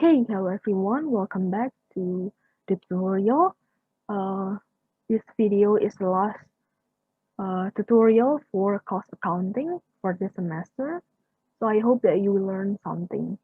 Okay, hello everyone, welcome back to the tutorial. Uh, this video is the last tutorial for cost accounting for this semester. So I hope that you will learn something.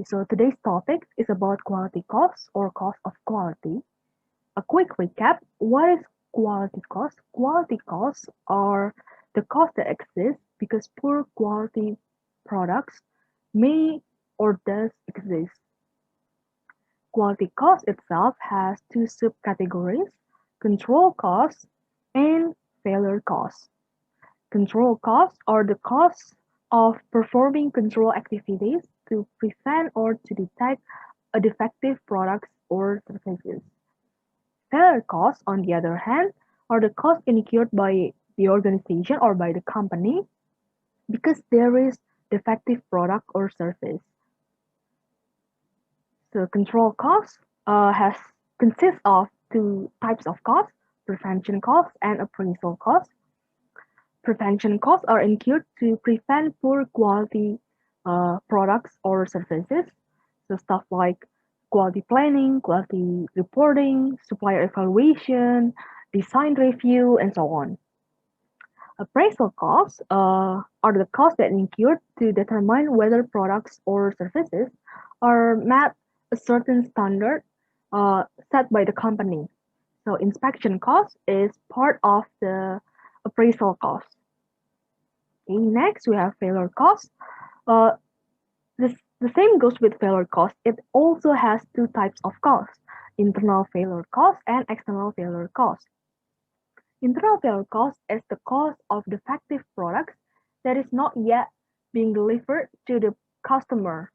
So today's topic is about quality costs or cost of quality. A quick recap, what is quality cost? Quality costs are the costs that exist because poor quality products may or does exist. Quality cost itself has two subcategories: control costs and failure costs. Control costs are the costs of performing control activities to prevent or to detect a defective products or services. Failure costs, on the other hand, are the costs incurred by the organization or by the company because there is defective product or service. So control costs has consists of two types of costs: prevention costs and appraisal costs. Prevention costs are incurred to prevent poor quality products or services. So stuff like quality planning, quality reporting, supplier evaluation, design review, and so on. Appraisal costs are the costs that incurred to determine whether products or services are met a certain standard set by the company. So inspection cost is part of the appraisal cost. Okay, next we have failure cost. Uh, the same goes with failure cost. It also has two types of costs: internal failure cost and external failure cost. Internal failure cost is the cost of defective products that is not yet being delivered to the customer,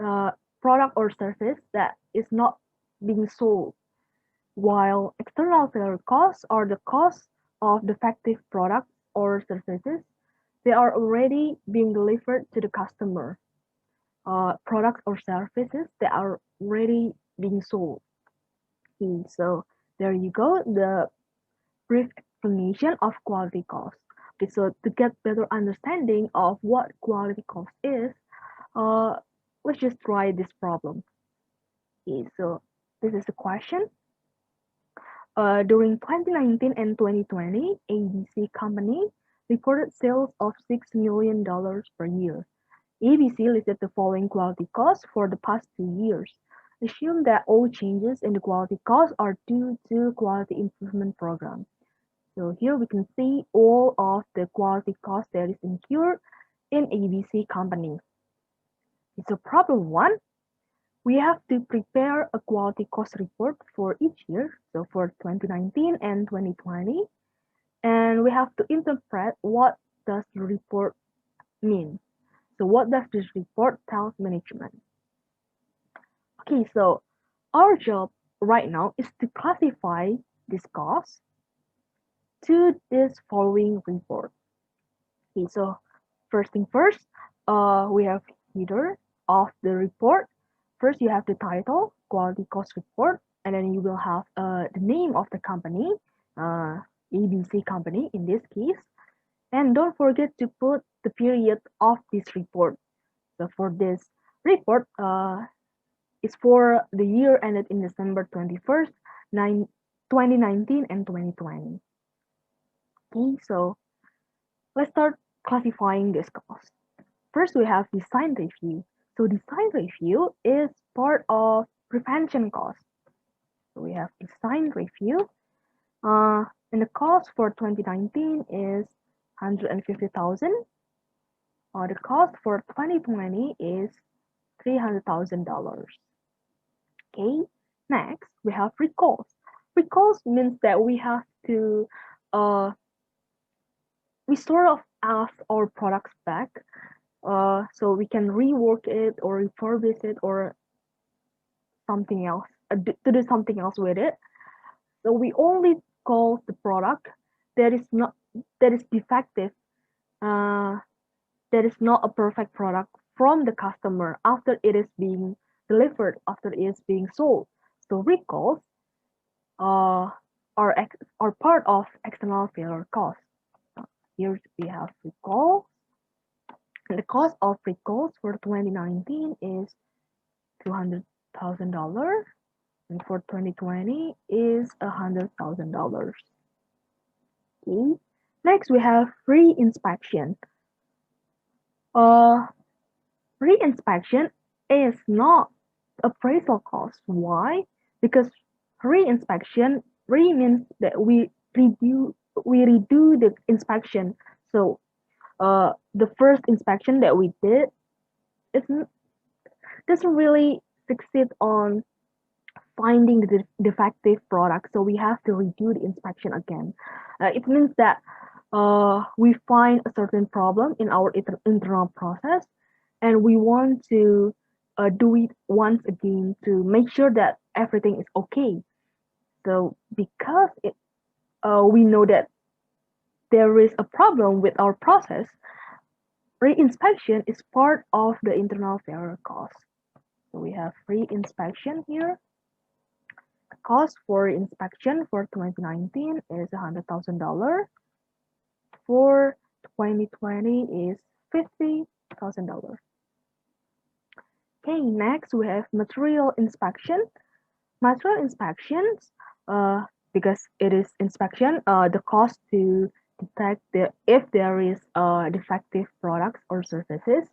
uh, product or service that is not being sold, while external failure costs are the cost of defective products or services that are already being delivered to the customer, products or services that are already being sold. Okay, so there you go, the brief explanation of quality cost. Okay, so to get better understanding of what quality cost is, uh, let's just try this problem. Okay, so this is the question. During 2019 and 2020, ABC Company reported sales of $6 million per year. ABC listed the following quality costs for the past 2 years. Assume that all changes in the quality costs are due to quality improvement program. So here we can see all of the quality costs that is incurred in ABC Company. So problem one, we have to prepare a quality cost report for each year, so for 2019 and 2020, and we have to interpret what does the report mean. So what does this report tell management? Okay, so our job right now is to classify this cost to this following report. Okay, so first thing first, we have header of the report. First, you have the title, quality cost report, and then you will have the name of the company, ABC company in this case. And don't forget to put the period of this report. So for this report, it's for the year ended in December 21st, 2019 and 2020. Okay, so let's start classifying this cost. First, we have design review. So design review is part of prevention cost. So we have design review. And the cost for 2019 is 150,000. The cost for 2020 is $300,000. Okay. Next, we have recalls. Recalls means that we have to uh, we sort of ask our products back, so we can rework it or refurbish it or something else, to do something else with it. So we only call the product that is not that is defective, uh, that is not a perfect product from the customer after it is being delivered, after it is being sold. So recalls uh, are part of external failure cost. Here we have recall. And the cost of recalls for 2019 is $200,000, and for 2020 is $100,000. Okay. Next, we have re-inspection. Uh, Re-inspection is not appraisal cost. Why? Because re-inspection means that we redo the inspection. So the first inspection that we did it doesn't really succeed on finding the defective product, so we have to redo the inspection again. It means that we find a certain problem in our internal process, and we want to do it once again to make sure that everything is okay. So because we know that there is a problem with our process, re-inspection is part of the internal failure cost. So we have re-inspection here. Cost for inspection for 2019 is $100,000. For 2020 is $50,000. Okay, next we have material inspection. Material inspections, because it is inspection, the cost to detect if there is defective products or services.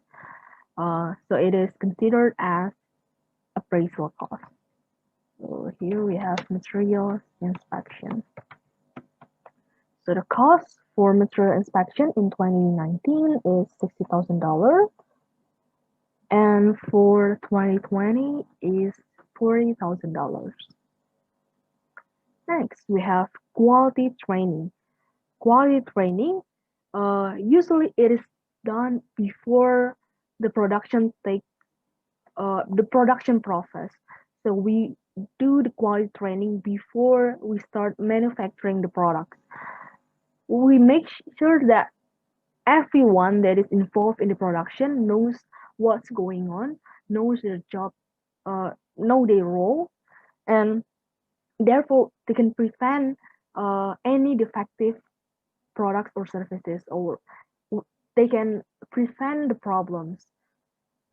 So it is considered as appraisal cost. So here we have materials inspection. So the cost for material inspection in 2019 is $60,000, and for 2020 is $40,000. Next, we have quality training. Quality training, usually it is done before the production the production process. So we do the quality training before we start manufacturing the products. We make sure that everyone that is involved in the production knows what's going on, knows their job, know their role, and therefore they can prevent any defective products or services, or they can prevent the problems.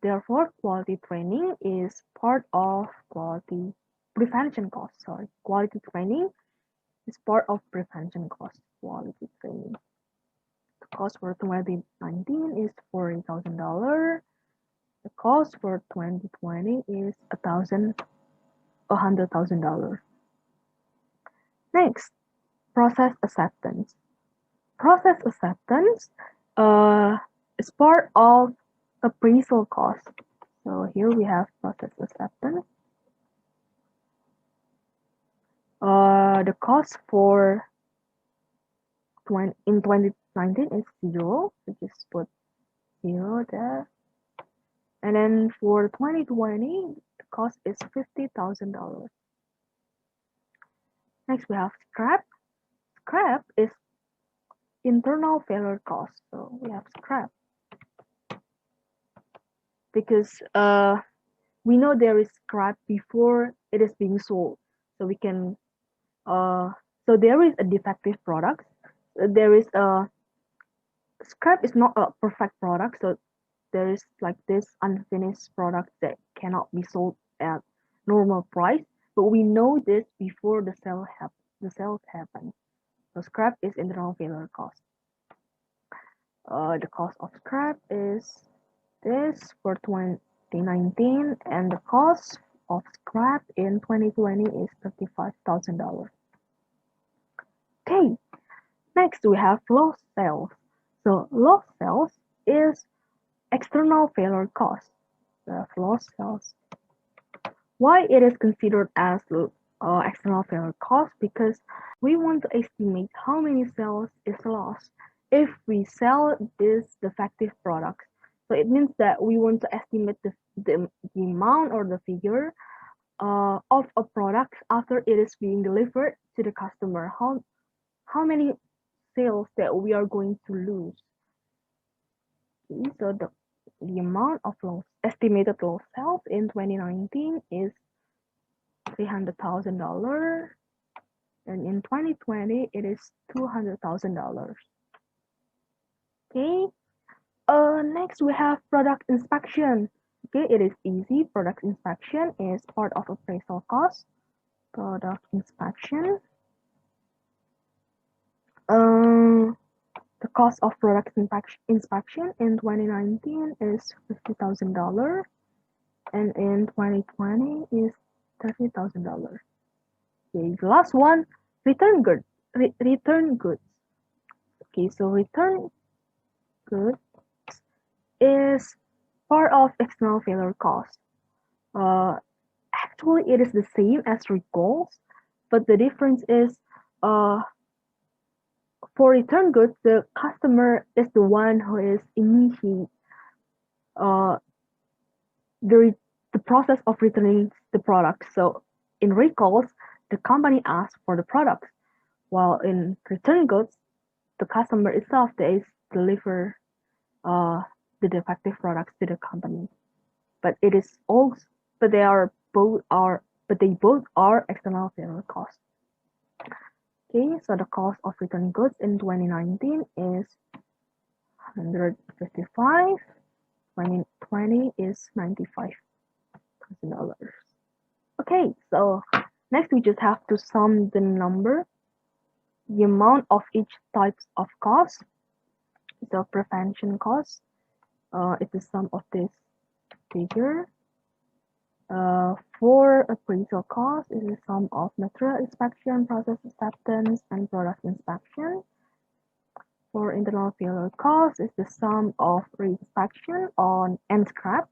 Therefore, quality training is part of quality prevention cost. Sorry, quality training is part of prevention cost. Quality training. The cost for 2019 is $40,000. The cost for 2020 is $100,000. Next, process acceptance. Process acceptance is part of appraisal cost. So here we have process acceptance. The cost for in 2019 is zero, so just put zero there. And then for 2020, the cost is $50,000. Next, we have scrap. Scrap is internal failure cost. So we have scrap because we know there is scrap before it is being sold. So we can so there is a defective product. There is a scrap is not a perfect product. So there is like this unfinished product that cannot be sold at normal price. But we know this before the sales happen. So scrap is internal failure cost. The cost of scrap is this for 2019, and the cost of scrap in 2020 is $35,000. Okay, next we have lost sales. So lost sales is external failure cost. We have lost sales. Why it is considered as external failure cost? Because we want to estimate how many sales is lost if we sell this defective product. So it means that we want to estimate the amount or the figure of a product after it is being delivered to the customer. How many sales that we are going to lose. Okay, so the amount of estimated lost sales in 2019 is $300,000, and in 2020 it is $200,000. Okay. Next we have product inspection. Okay, it is easy. Product inspection is part of appraisal cost. Product inspection. The cost of product inspection in 2019 is $50,000 and in 2020 is $30,000. Okay, the last one, return goods. Return goods. Okay, so return goods is part of external failure cost. Actually, it is the same as recalls, but the difference is for return goods, the customer is the one who is initiate uh, the process of returning the product. So in recalls, the company asks for the products, while in return goods, the customer itself they deliver uh, the defective products to the company. But it is also, but they are both are, but they both are external failure costs. Okay, so the cost of return goods in 2019 is 155. 2020 is $95,000. Okay, so next we just have to sum the number, the amount of each types of cost. So prevention cost is the sum of this figure. For appraisal cost is the sum of material inspection, process acceptance, and product inspection. For internal failure cost is the sum of reinspection on and scrap.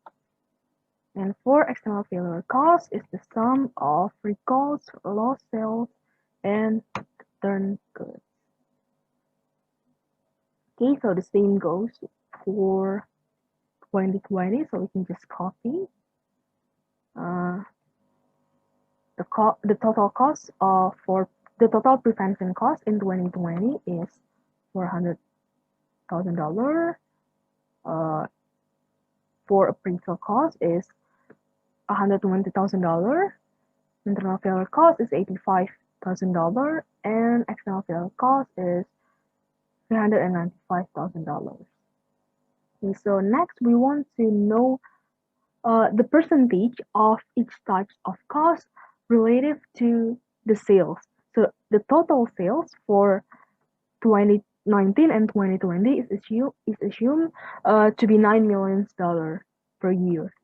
And for external failure cost is the sum of recalls, lost sales, and return goods. Okay, so the same goes for 2020, so we can just copy. The total cost for the total prevention cost in 2020 is $400,000. For appraisal cost is $120,000. Internal failure cost is $85,000, and external failure cost is $395,000. Okay, so next we want to know the percentage of each type of cost relative to the sales. So the total sales for 2019 and 2020 is assumed to be $9 million per year.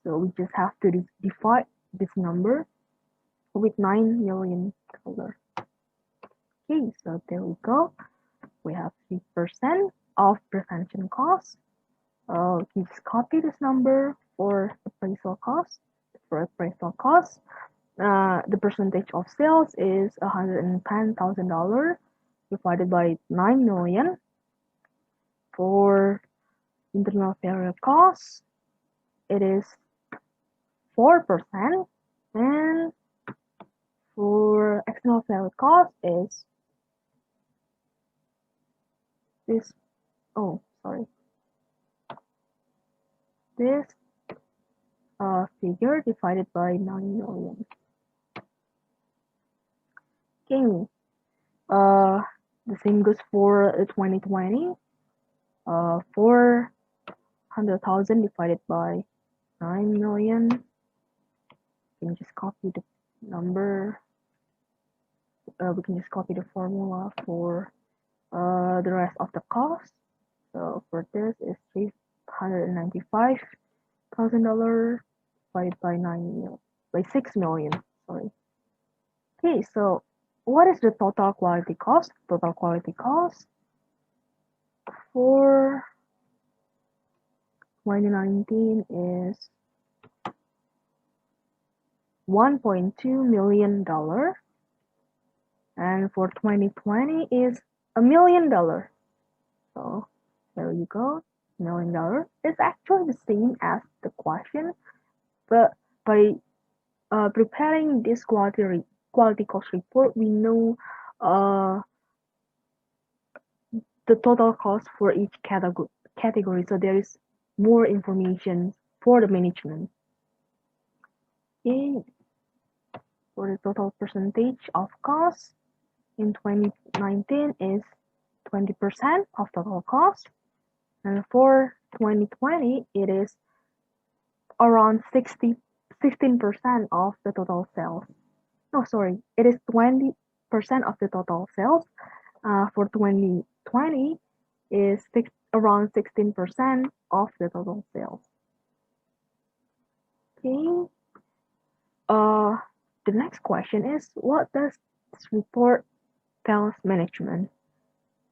So we just have to divide this number with $9 million. Okay, so there we go. We have 3% of prevention costs. We just copy this number for appraisal cost. For appraisal cost, the percentage of sales is $110,000 divided by 9 million. For internal failure costs, it is 4%, and for external failure cost is this. Oh, sorry. This figure divided by 9 million. Okay. The same goes for 2020. 400,000 divided by 9 million. We can just copy the number. We can just copy the formula for the rest of the cost. So for this is $395,000 divided by 6 million. Sorry. Okay, so what is the total quality cost? Total quality cost for 2019 is $1.2 million, and for 2020 is $1 million. So there you go, $1 million. It's actually the same as the question, but by preparing this quality cost report, we know the total cost for each category. So there is more information for the management. Okay. For the total percentage of cost in 2019 is 20% of total cost, and for 2020 it is around 16% of the total sales. No, sorry, it is 20% of the total sales. For 2020 is around 16% of the total sales. Okay. Uh, the next question is, what does this report tells management?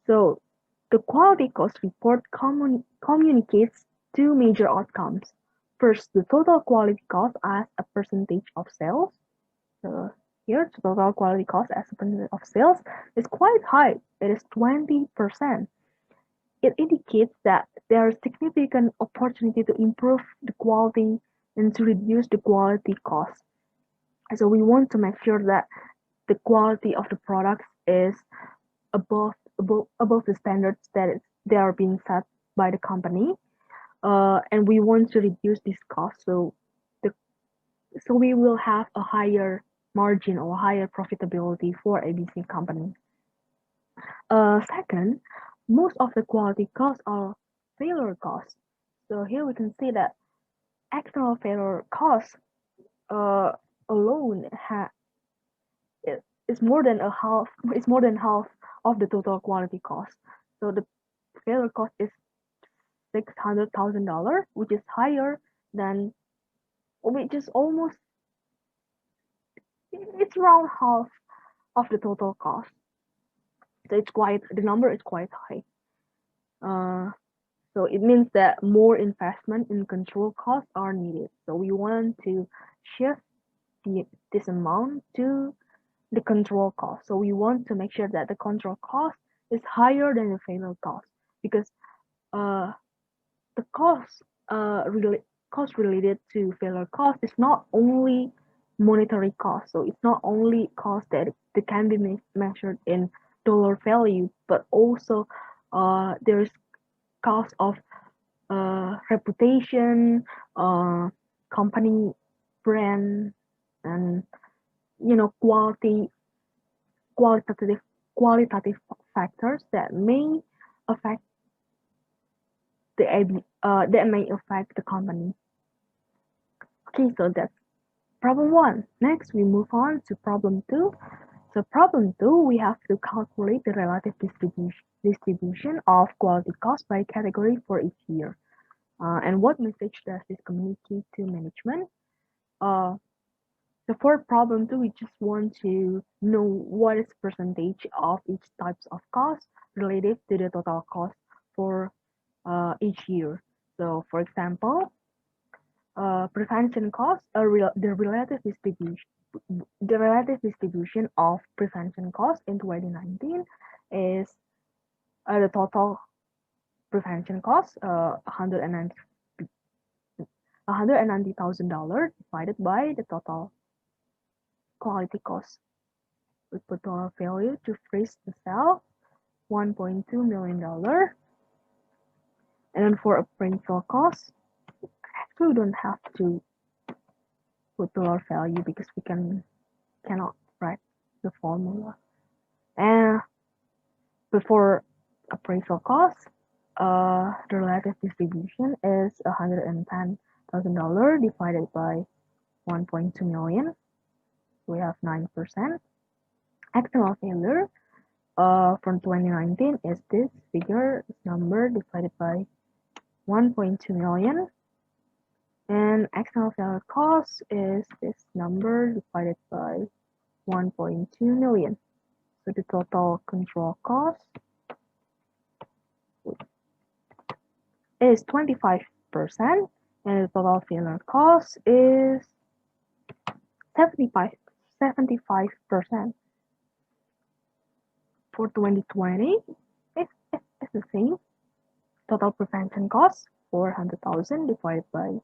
So the quality cost report communicates two major outcomes. First, the total quality cost as a percentage of sales. So here, the total quality cost as a percentage of sales is quite high. It is 20%. It indicates that there is significant opportunity to improve the quality and to reduce the quality cost. So we want to make sure that the quality of the products is above the standards that they are being set by the company, and we want to reduce this cost so we will have a higher margin or higher profitability for ABC company. Second, most of the quality costs are failure costs. So here we can see that external failure costs uh, alone is more than half of the total quality cost. So the failure cost is $600,000, which is higher than, which is almost, it's around half of the total cost. So the number is quite high. So it means that more investment in control costs are needed. So we want to shift this amount to the control cost. So we want to make sure that the control cost is higher than the failure cost, because the cost related to failure cost is not only monetary cost. So it's not only cost that can be measured in dollar value, but also there is cost of reputation, company brand, and qualitative qualitative factors that may affect that may affect the company. Okay, so that's problem one. Next, we move on to problem two. So problem two, we have to calculate the relative distribution of quality cost by category for each year. And what message does this communicate to management? So for problem two, we just want to know what is percentage of each types of cost related to the total cost for each year. So for example, prevention costs are the relative distribution of prevention costs in 2019 is the total prevention cost $190,000 divided by the total quality cost. We put total value to freeze the cell, $1.2 million. And then for appraisal cost, actually we don't have to put dollar value because we cannot write the formula. And before appraisal cost, the relative distribution is $110,000 divided by 1.2 million. We have 9%. External failure from 2019 is this figure, this number divided by 1.2 million. And external failure cost is this number divided by 1.2 million. So the total control cost is 25%, and the total failure cost is 75%. For 2020, it's the same. Total prevention cost 400,000 divided by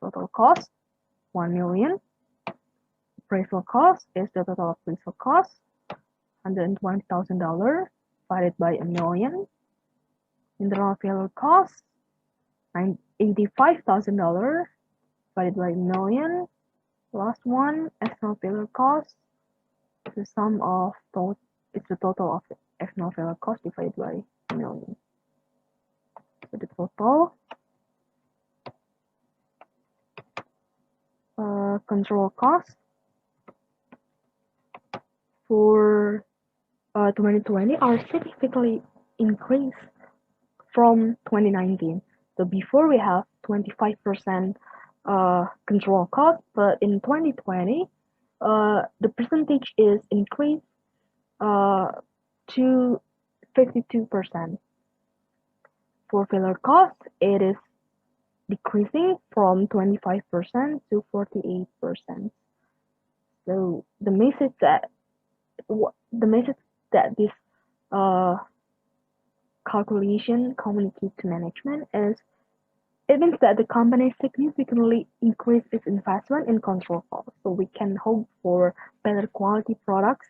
total cost 1 million. Appraisal cost is the total appraisal cost $120,000 divided by a million. Internal failure cost $85,000 divided by a million. Last one, external failure cost is the sum of it's the total of the external failure cost divided by a million. So the total control costs for 2020 are significantly increased from 2019. So before we have 25% control cost, but in 2020, the percentage is increased uh, to 52%. For filler costs, it is decreasing from 25% to 48%. So the message that this uh, calculation communicates to management is it means that the company significantly increased its investment in control costs, so we can hope for better quality products